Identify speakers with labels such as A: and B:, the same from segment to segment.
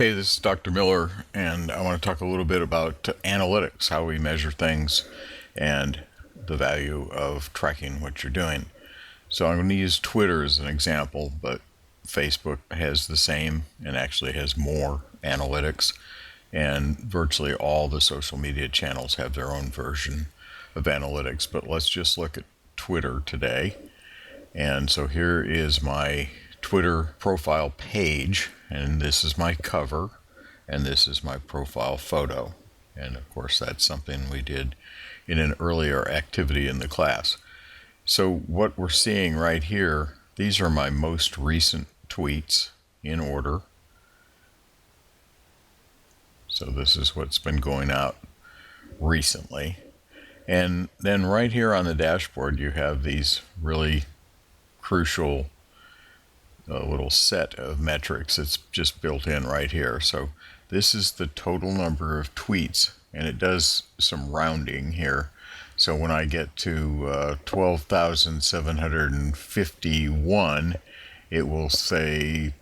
A: Hey, this is Dr. Miller, and I want to talk a little bit about analytics, how we measure things, and the value of tracking what you're doing. So I'm going to use Twitter as an example, but Facebook has the same and actually has more analytics, and virtually all the social media channels have their own version of analytics. But let's just look at Twitter today. And so here is my Twitter profile page, and this is my cover, and this is my profile photo. And of course, that's something we did in an earlier activity in the class. So what we're seeing right here, these are my most recent tweets in order. So this is what's been going out recently. And then right here on the dashboard, you have these really crucial little set of metrics that's just built in right here. So this is the total number of tweets, and it does some rounding here. So when I get to 12,751, it will say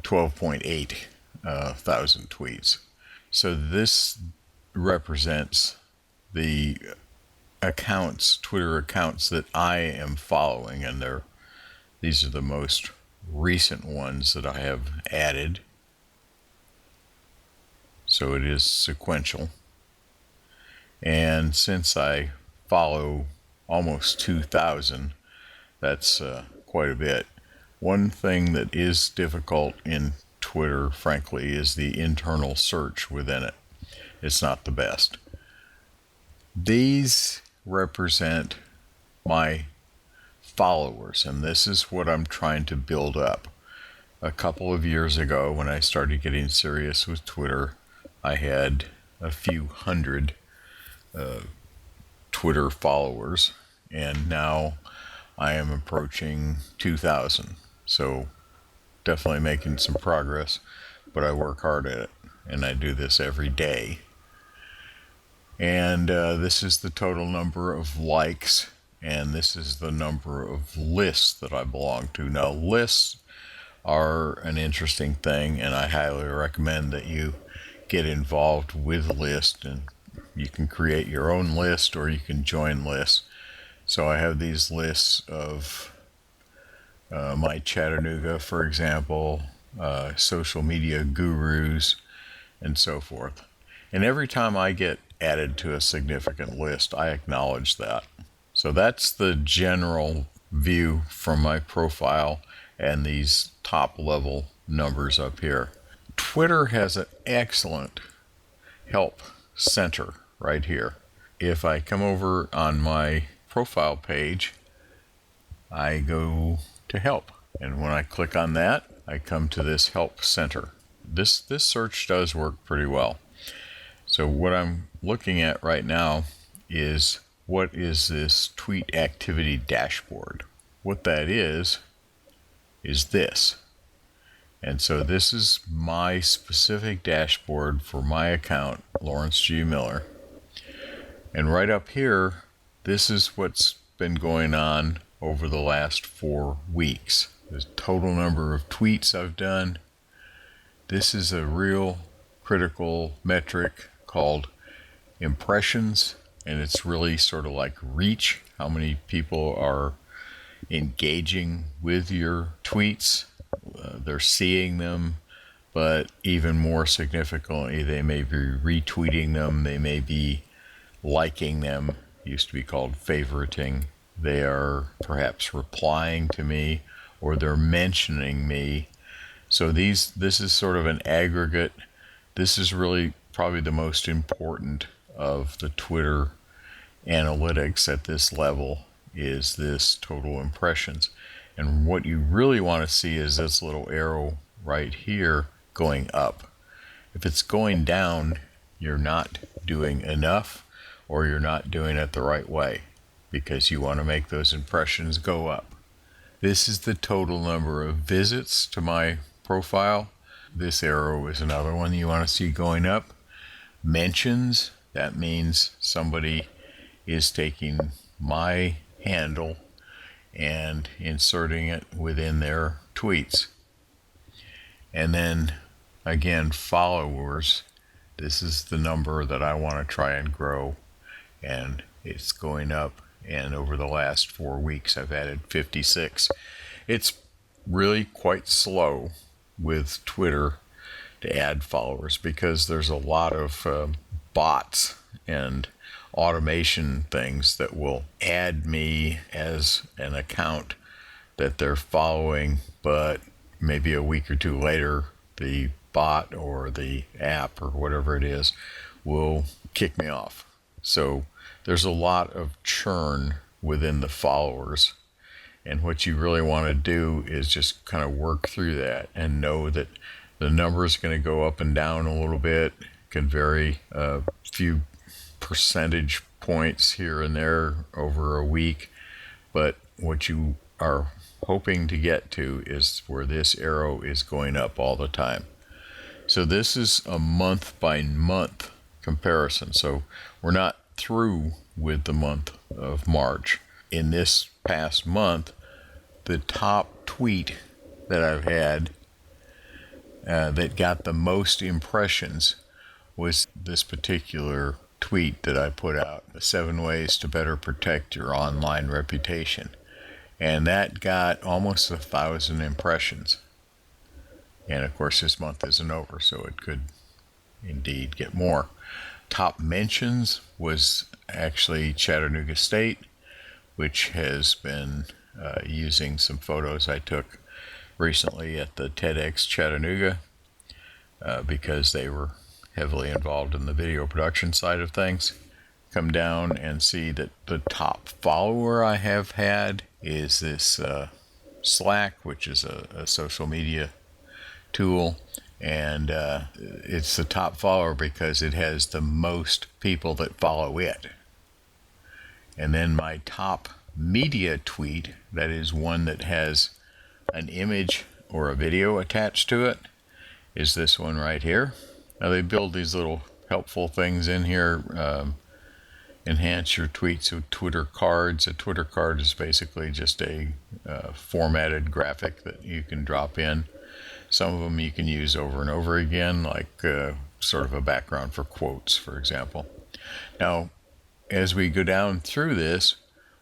A: 12.8 thousand tweets. So this represents the accounts, Twitter accounts that I am following, and these are the most recent ones that I have added. So it is sequential. And since I follow almost 2,000, that's quite a bit. One thing that is difficult in Twitter, frankly, is the internal search within it. It's not the best. These represent my followers, and this is what I'm trying to build up. A couple of years ago, when I started getting serious with Twitter, I had a few hundred Twitter followers, and now I am approaching 2,000. So definitely making some progress, but I work hard at it, and I do this every day. And this is the total number of likes, and this is the number of lists that I belong to. Now, lists are an interesting thing, and I highly recommend that you get involved with lists, and you can create your own list or you can join lists. So I have these lists of my Chattanooga, for example, social media gurus, and so forth. And every time I get added to a significant list, I acknowledge that. So that's the general view from my profile and these top level numbers up here. Twitter has an excellent help center right here. If I come over on my profile page, I go to help. And when I click on that, I come to this help center. This search does work pretty well. So what I'm looking at right now is, what is this tweet activity dashboard? What that is this. And so this is my specific dashboard for my account, Lawrence G. Miller. And right up here, this is what's been going on over the last 4 weeks. The total number of tweets I've done. This is a real critical metric called impressions, and it's really sort of like reach, how many people are engaging with your tweets. They're seeing them, but even more significantly, they may be retweeting them, they may be liking them, used to be called favoriting. They are perhaps replying to me, or they're mentioning me. So this is sort of an aggregate. This is really probably the most important of the Twitter analytics at this level, is this total impressions. And what you really want to see is this little arrow right here going up. If it's going down, you're not doing enough, or you're not doing it the right way, because you want to make those impressions go up. This is the total number of visits to my profile. This arrow is another one you want to see going up. Mentions, that means somebody is taking my handle and inserting it within their tweets. And then again, followers, this is the number that I want to try and grow, and it's going up. And over the last 4 weeks, I've added 56. It's really quite slow with Twitter to add followers because there's a lot of bots and automation things that will add me as an account that they're following, but maybe a week or two later, the bot or the app or whatever it is will kick me off. So there's a lot of churn within the followers. And what you really want to do is just kind of work through that and know that the number is going to go up and down a little bit, can vary a few percentage points here and there over a week. But what you are hoping to get to is where this arrow is going up all the time. So this is a month by month comparison. So we're not through with the month of March. In this past month, the top tweet that I've had that got the most impressions was this particular tweet that I put out, 7 ways to better protect your online reputation. And that got almost 1,000 impressions. And of course, this month isn't over, so it could indeed get more. Top mentions was actually Chattanooga State, which has been using some photos I took recently at the TEDx Chattanooga because they were heavily involved in the video production side of things. Come down and see that the top follower I have had is this Slack, which is a social media tool, and it's the top follower because it has the most people that follow it. And then my top media tweet, that is one that has an image or a video attached to it, is this one right here. Now they build these little helpful things in here. Enhance your tweets with Twitter cards. A Twitter card is basically just a formatted graphic that you can drop in. Some of them you can use over and over again, like sort of a background for quotes, for example. Now, as we go down through this,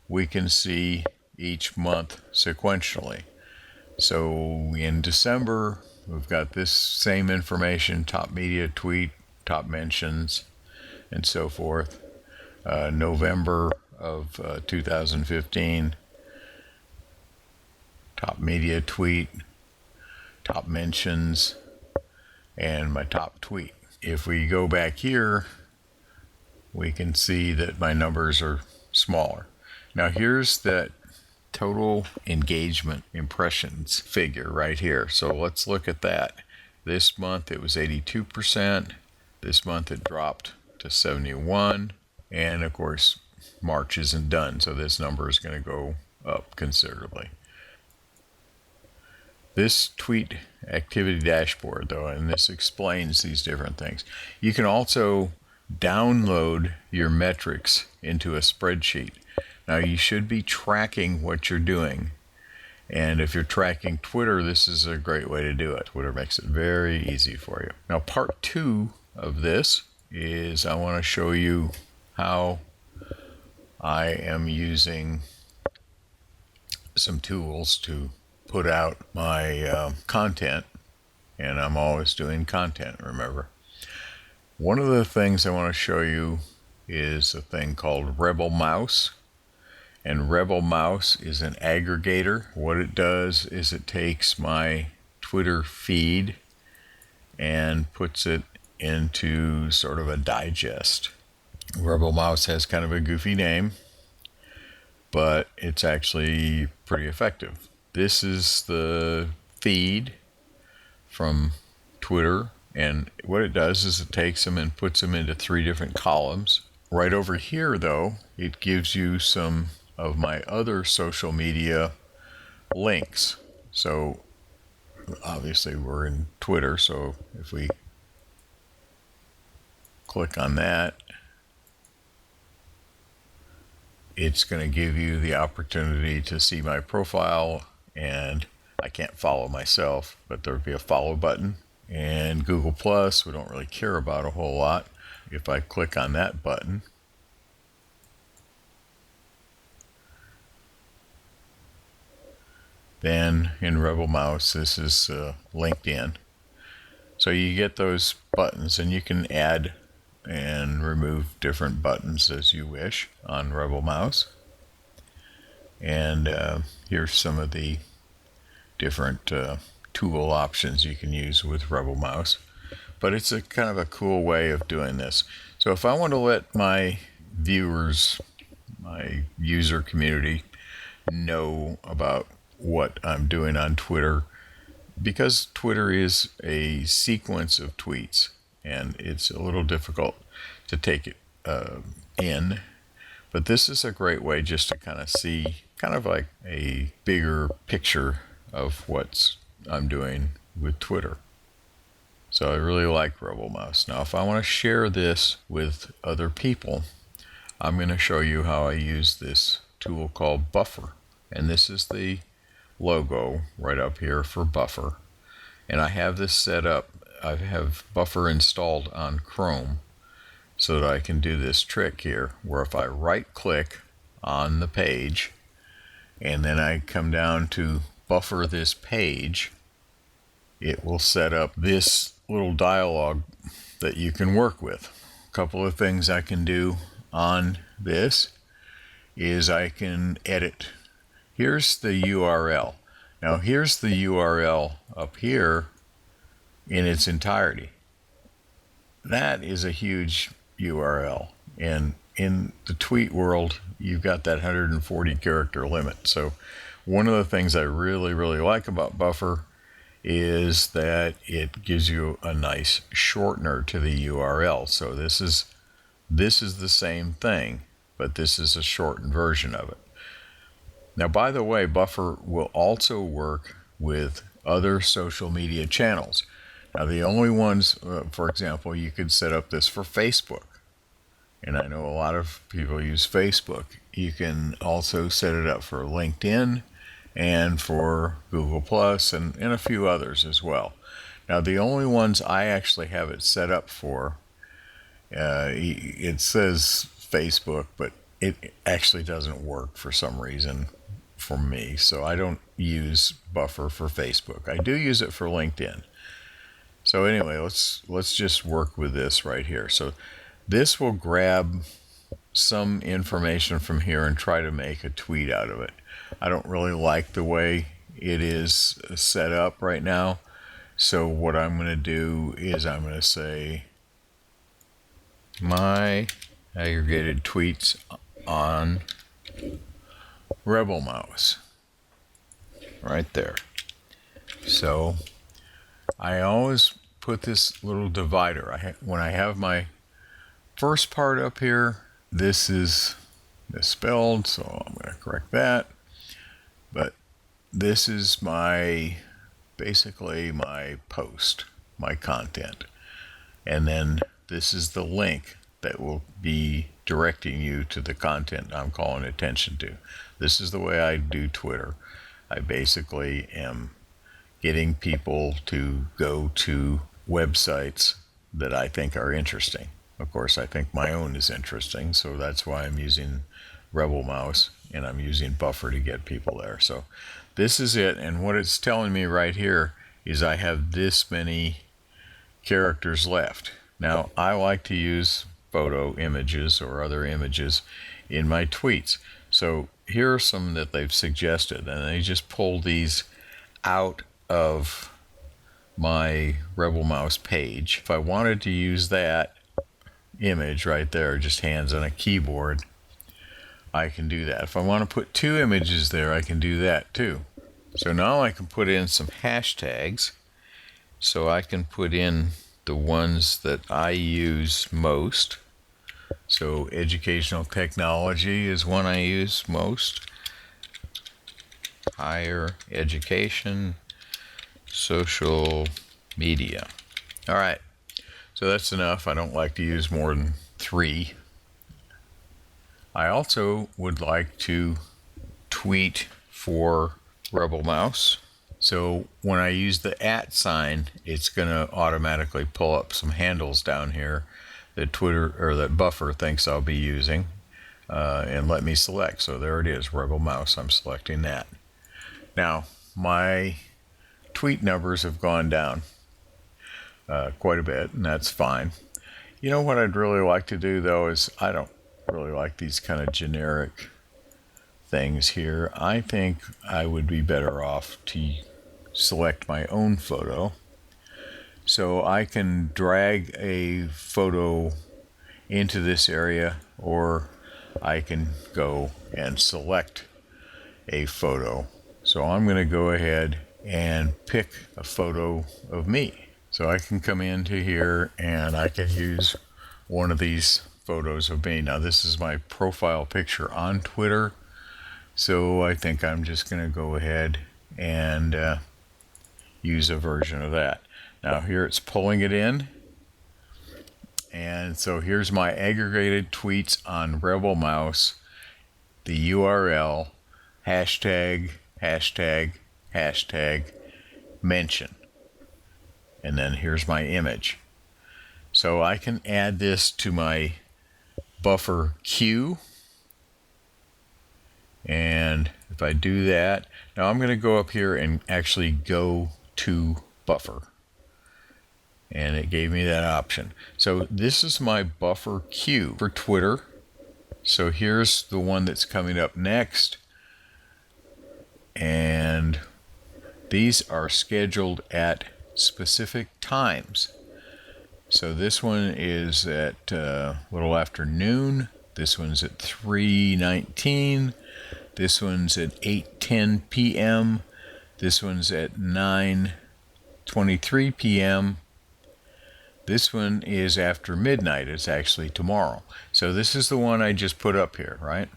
A: we can see each month sequentially. So in December, we've got this same information, top media tweet, top mentions, and so forth. November of 2015, top media tweet, top mentions, and my top tweet. If we go back here, we can see that my numbers are smaller. Now here's that total engagement impressions figure right here. So let's look at that. This month it was 82%. This month it dropped to 71. And of course, March isn't done, so this number is going to go up considerably. This tweet activity dashboard, though, and this explains these different things. You can also download your metrics into a spreadsheet. Now, you should be tracking what you're doing. And if you're tracking Twitter, this is a great way to do it. Twitter makes it very easy for you. Now, part 2 of this is I want to show you how I am using some tools to put out my content, and I'm always doing content, remember. One of the things I want to show you is a thing called Rebel Mouse, and Rebel Mouse is an aggregator. What it does is it takes my Twitter feed and puts it into sort of a digest. Rebel Mouse has kind of a goofy name, but it's actually pretty effective. This is the feed from Twitter, and what it does is it takes them and puts them into 3 different columns. Right over here, though, it gives you some of my other social media links. So obviously we're in Twitter, so if we click on that, it's going to give you the opportunity to see my profile, and I can't follow myself, but there'll be a follow button, And Google Plus, we don't really care about a whole lot. If I click on that button, then in Rebel Mouse, this is LinkedIn. So you get those buttons, and you can add and remove different buttons as you wish on Rebel Mouse. And here's some of the different tool options you can use with Rebel Mouse. But it's a kind of a cool way of doing this. So if I want to let my viewers, my user community, know about what I'm doing on Twitter, because Twitter is a sequence of tweets and it's a little difficult to take it in, but this is a great way just to kind of see kind of like a bigger picture of what I'm doing with Twitter. So I really like Rebel Mouse. Now if I want to share this with other people, I'm going to show you how I use this tool called Buffer. And this is the logo right up here for Buffer. And I have this set up. I have Buffer installed on Chrome so that I can do this trick here where if I right click on the page and then I come down to buffer this page, it will set up this little dialog that you can work with. A couple of things I can do on this is I can edit. Here's the URL. Now here's the URL up here in its entirety. That is a huge URL, and in the tweet world you've got that 140 character limit. So one of the things I really like about Buffer is that it gives you a nice shortener to the URL. So this is the same thing, but this is a shortened version of it. Now, by the way, Buffer will also work with other social media channels. Now, the only ones, for example, you could set up this for Facebook. And I know a lot of people use Facebook. You can also set it up for LinkedIn and for Google Plus and a few others as well. Now, the only ones I actually have it set up for, it says Facebook, but it actually doesn't work for some reason for me. So I don't use Buffer for Facebook. I do use it for LinkedIn. So anyway, let's just work with this right here. So this will grab some information from here and try to make a tweet out of it. I don't really like the way it is set up right now. So what I'm going to do is I'm going to say my aggregated tweets on Rebel Mouse right there. So I always put this little divider. When I have my first part up here, this is misspelled, so I'm going to correct that. But this is basically my post, my content. And then this is the link that will be directing you to the content I'm calling attention to. This is the way I do Twitter. I basically am getting people to go to websites that I think are interesting. Of course, I think my own is interesting, so that's why I'm using Rebel Mouse and I'm using Buffer to get people there. So this is it, and what it's telling me right here is I have this many characters left. Now, I like to use photo images or other images in my tweets. So here are some that they've suggested, and they just pulled these out of my Rebel Mouse page. If I wanted to use that image right there, just hands on a keyboard, I can do that. If I want to put two images there, I can do that too. So now I can put in some hashtags. So I can put in the ones that I use most. So educational technology is one I use most. Higher education, social media. All right, so that's enough. I don't like to use more than 3. I also would like to tweet for Rebel Mouse. So when I use the @ sign, it's going to automatically pull up some handles down here that Twitter or that Buffer thinks I'll be using, and let me select. So there it is, Rebel Mouse. I'm selecting that. Now my tweet numbers have gone down quite a bit, and that's fine. You know what I'd really like to do though is I don't really like these kind of generic things here. I think I would be better off to select my own photo. So I can drag a photo into this area, or I can go and select a photo. So I'm going to go ahead and pick a photo of me. So I can come into here and I can use one of these photos of me. Now this is my profile picture on Twitter. So I think I'm just going to go ahead and use a version of that. Now here it's pulling it in. And so here's my aggregated tweets on Rebel Mouse, the URL, hashtag, hashtag, hashtag, mention. And then here's my image. So I can add this to my Buffer queue. And if I do that, now I'm going to go up here and actually go to Buffer. And it gave me that option. So this is my Buffer queue for Twitter. So here's the one that's coming up next. And these are scheduled at specific times. So this one is at a little after noon. This one's at 3:19. This one's at 8:10 p.m. This one's at 9:23 p.m. This one is after midnight. It's actually tomorrow. So this is the one I just put up here, right?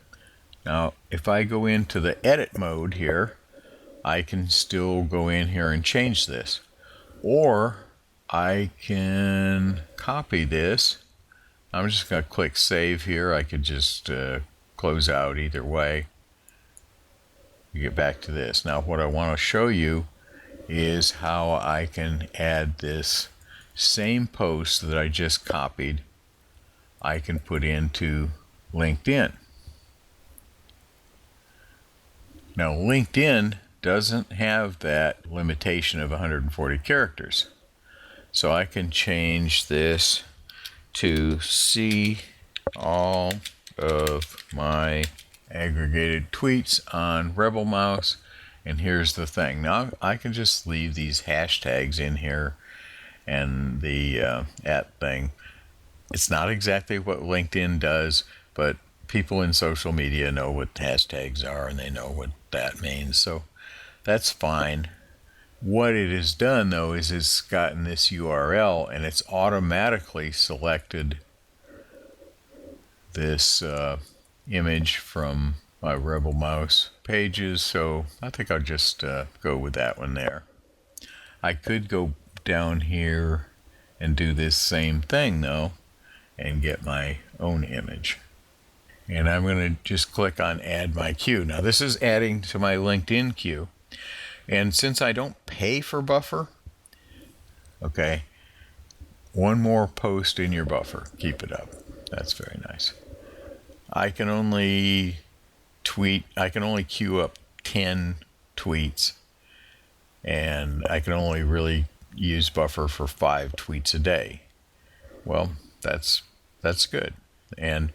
A: Now, if I go into the edit mode here, I can still go in here and change this. Or I can copy this. I'm just going to click save here. I could just close out either way. You get back to this. Now what I want to show you is how I can add this same post that I just copied. I can put into LinkedIn. Now LinkedIn doesn't have that limitation of 140 characters. So I can change this to see all of my aggregated tweets on Rebel Mouse. And here's the thing. Now I can just leave these hashtags in here and the @ thing. It's not exactly what LinkedIn does, but people in social media know what hashtags are and they know what that means. So that's fine. What it has done though is it's gotten this URL and it's automatically selected this image from my Rebel Mouse pages. So I think I'll just go with that one there. I could go down here and do this same thing though and get my own image. And I'm going to just click on add my queue. Now this is adding to my LinkedIn queue. And since I don't pay for Buffer, okay, one more post in your Buffer. Keep it up. That's very nice. I can only queue up 10 tweets, and I can only really use Buffer for 5 tweets a day. Well, that's good. And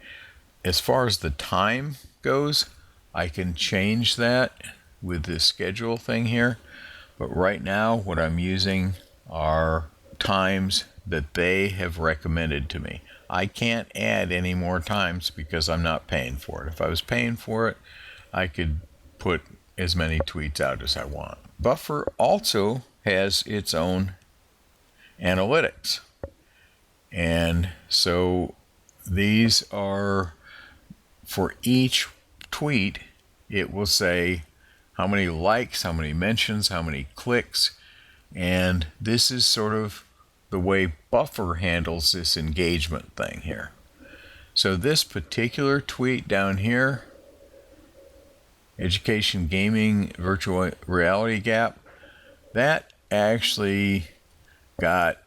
A: as far as the time goes, I can change that with this schedule thing here. But right now, what I'm using are times that they have recommended to me. I can't add any more times because I'm not paying for it. If I was paying for it, I could put as many tweets out as I want. Buffer also has its own analytics. And so these are, for each tweet, it will say how many likes, how many mentions, how many clicks. And this is sort of the way Buffer handles this engagement thing here. So this particular tweet down here, Education Gaming Virtual Reality Gap, That actually got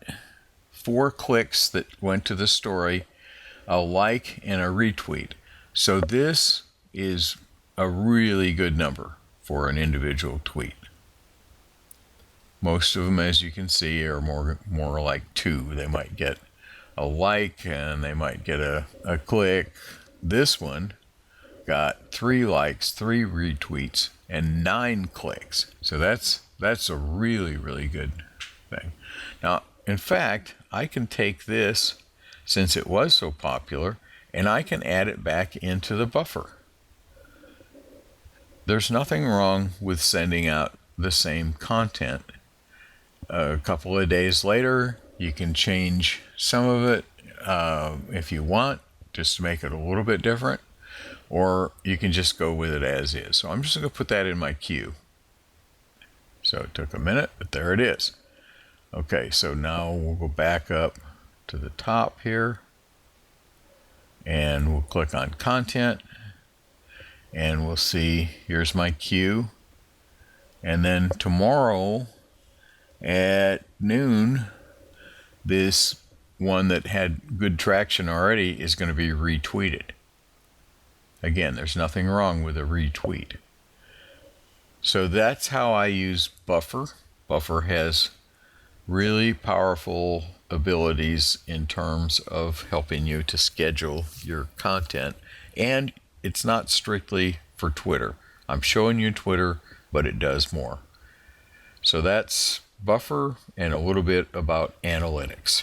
A: 4 clicks that went to the story, a like, and a retweet. So this is a really good number for an individual tweet. Most of them, as you can see, are more like 2. They might get a like and they might get a click. This one got 3 likes, 3 retweets, and 9 clicks. So that's a really, really good thing. Now, in fact, I can take this, since it was so popular, and I can add it back into the buffer. There's nothing wrong with sending out the same content. A couple of days later, you can change some of it if you want, just to make it a little bit different, or you can just go with it as is. So I'm just going to put that in my queue. So it took a minute, but there it is. Okay, so now we'll go back up to the top here, and we'll click on content, and we'll see, here's my queue. And then tomorrow at noon, this one that had good traction already is going to be retweeted. Again, there's nothing wrong with a retweet. So that's how I use Buffer. Buffer has really powerful abilities in terms of helping you to schedule your content, and it's not strictly for Twitter. I'm showing you Twitter, but it does more. So that's Buffer and a little bit about analytics.